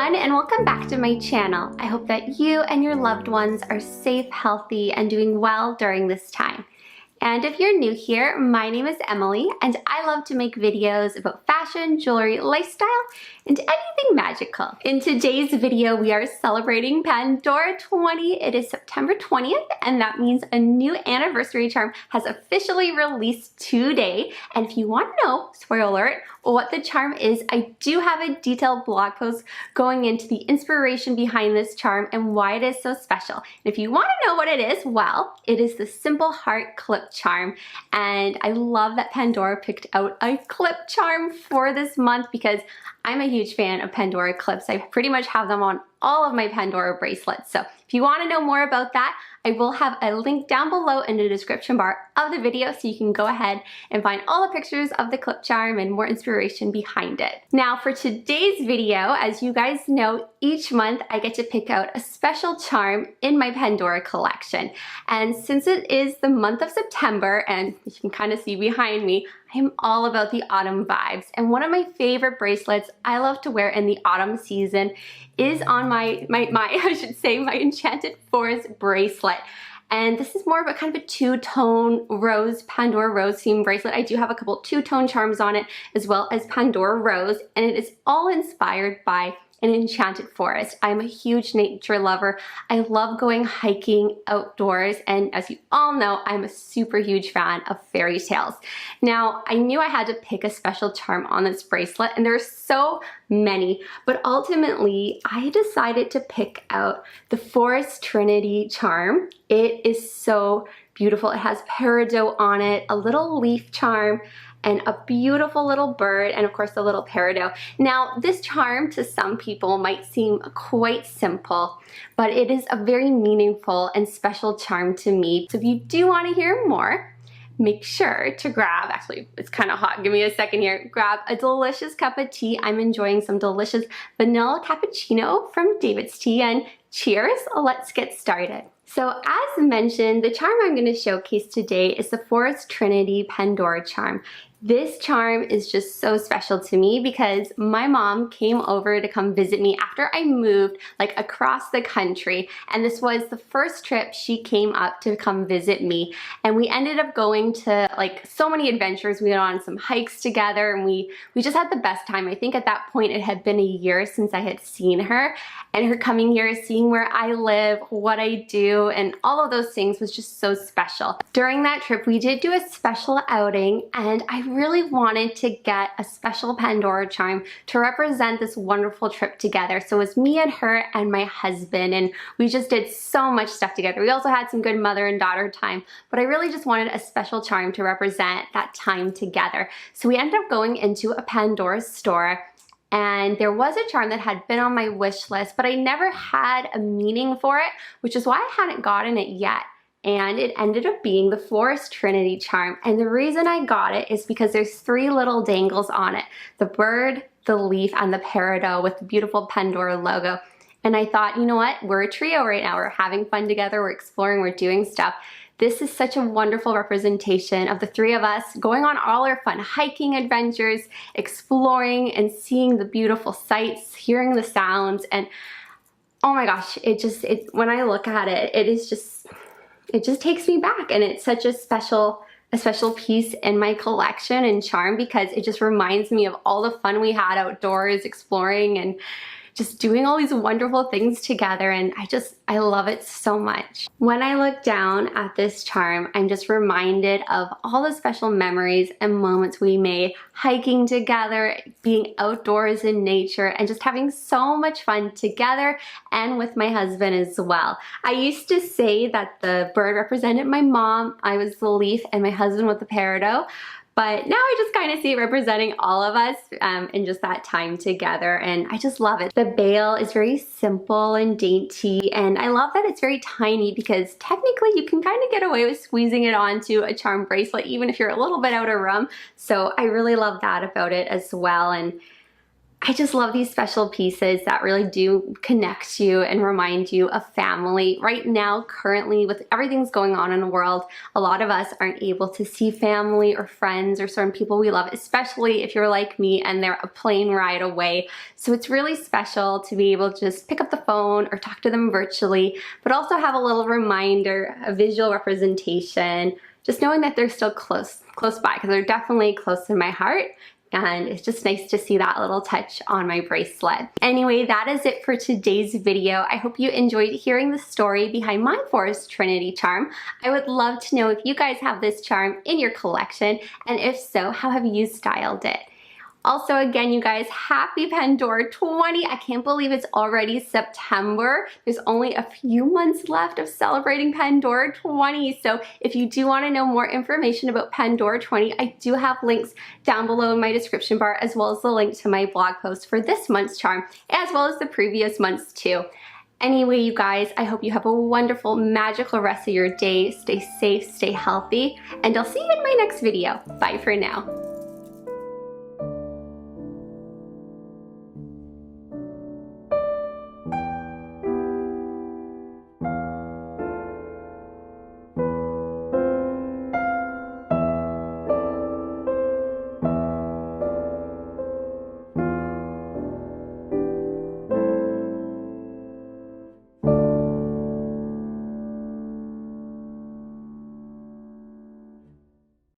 everyone, and welcome back to my channel. I hope that you and your loved ones are safe, healthy, and doing well during this time. And if you're new here, my name is Emily, and I love to make videos about fashion, jewelry, lifestyle, and anything magical. In today's video, we are celebrating Pandora 20. It is September 20th, and that means a new anniversary charm has officially released today. And if you want to know, spoiler alert, what the charm is, I do have a detailed blog post going into the inspiration behind this charm and why it is so special. And if you want to know what it is, well, it is the Simple Heart Clip Charm. And I love that Pandora picked out a clip charm for this month because I'm a huge fan of Pandora clips. I pretty much have them on all of my Pandora bracelets. So if you want to know more about that, I will have a link down below in the description bar of the video so you can go ahead and find all the pictures of the clip charm and more inspiration behind it. Now for today's video, as you guys know, each month I get to pick out a special charm in my Pandora collection. And since it is the month of September, and you can kind of see behind me, I'm all about the autumn vibes. And one of my favorite bracelets I love to wear in the autumn season is on my Enchanted Forest bracelet. And this is more of a kind of a two-tone rose, Pandora rose theme bracelet. I do have a couple two-tone charms on it as well as Pandora rose, and it is all inspired by an enchanted forest. I'm a huge nature lover. I love going hiking outdoors, and as you all know, I'm a super huge fan of fairy tales. Now, I knew I had to pick a special charm on this bracelet, and there's so many, but ultimately I decided to pick out the Forest Trinity charm. It is so beautiful. It has peridot on it, a little leaf charm, and a beautiful little bird, and of course the little peridot. Now this charm to some people might seem quite simple, but it is a very meaningful and special charm to me. So if you do want to hear more, make sure to grab, actually it's kind of hot, give me a second here, grab a delicious cup of tea. I'm enjoying some delicious vanilla cappuccino from DAVIDsTEA, and cheers, let's get started. So as mentioned, the charm I'm going to showcase today is the Forest Trinity Pandora charm. This charm is just so special to me because my mom came over to come visit me after I moved like across the country, and this was the first trip she came up to come visit me, and we ended up going to like so many adventures. We went on some hikes together, and we just had the best time. I think at that point it had been a year since I had seen her, and her coming here, seeing where I live, what I do, and all of those things was just so special. During that trip we did do a special outing, and I really wanted to get a special Pandora charm to represent this wonderful trip together. So it was me and her and my husband, and we just did so much stuff together. We also had some good mother and daughter time, but I really just wanted a special charm to represent that time together. So we ended up going into a Pandora store, and there was a charm that had been on my wish list, but I never had a meaning for it, which is why I hadn't gotten it yet. And it ended up being the Forest Trinity charm. And the reason I got it is because there's three little dangles on it: the bird, the leaf, and the peridot with the beautiful Pandora logo. And I thought, you know what? We're a trio right now. We're having fun together. We're exploring. We're doing stuff. This is such a wonderful representation of the three of us going on all our fun hiking adventures, exploring and seeing the beautiful sights, hearing the sounds. And oh my gosh, when I look at it, it just takes me back, and it's such a special piece in my collection and charm because it just reminds me of all the fun we had outdoors exploring and just doing all these wonderful things together, and I love it so much. When I look down at this charm, I'm just reminded of all the special memories and moments we made hiking together, being outdoors in nature, and just having so much fun together and with my husband as well. I used to say that the bird represented my mom, I was the leaf, and my husband was the peridot. But now I just kind of see it representing all of us in just that time together, and I just love it. The bail is very simple and dainty, and I love that it's very tiny because technically you can kind of get away with squeezing it onto a charm bracelet even if you're a little bit out of room. So I really love that about it as well. And I just love these special pieces that really do connect you and remind you of family. Right now, currently, with everything's going on in the world, a lot of us aren't able to see family or friends or certain people we love, especially if you're like me and they're a plane ride away. So it's really special to be able to just pick up the phone or talk to them virtually, but also have a little reminder, a visual representation, just knowing that they're still close by, because they're definitely close in my heart. And it's just nice to see that little touch on my bracelet. Anyway, that is it for today's video. I hope you enjoyed hearing the story behind my Forest Trinity charm. I would love to know if you guys have this charm in your collection, and if so, how have you styled it? Also, again, you guys, happy Pandora 20. I can't believe it's already September. There's only a few months left of celebrating Pandora 20. So if you do want to know more information about Pandora 20, I do have links down below in my description bar, as well as the link to my blog post for this month's charm, as well as the previous months too. Anyway, you guys, I hope you have a wonderful, magical rest of your day. Stay safe, stay healthy, and I'll see you in my next video. Bye for now.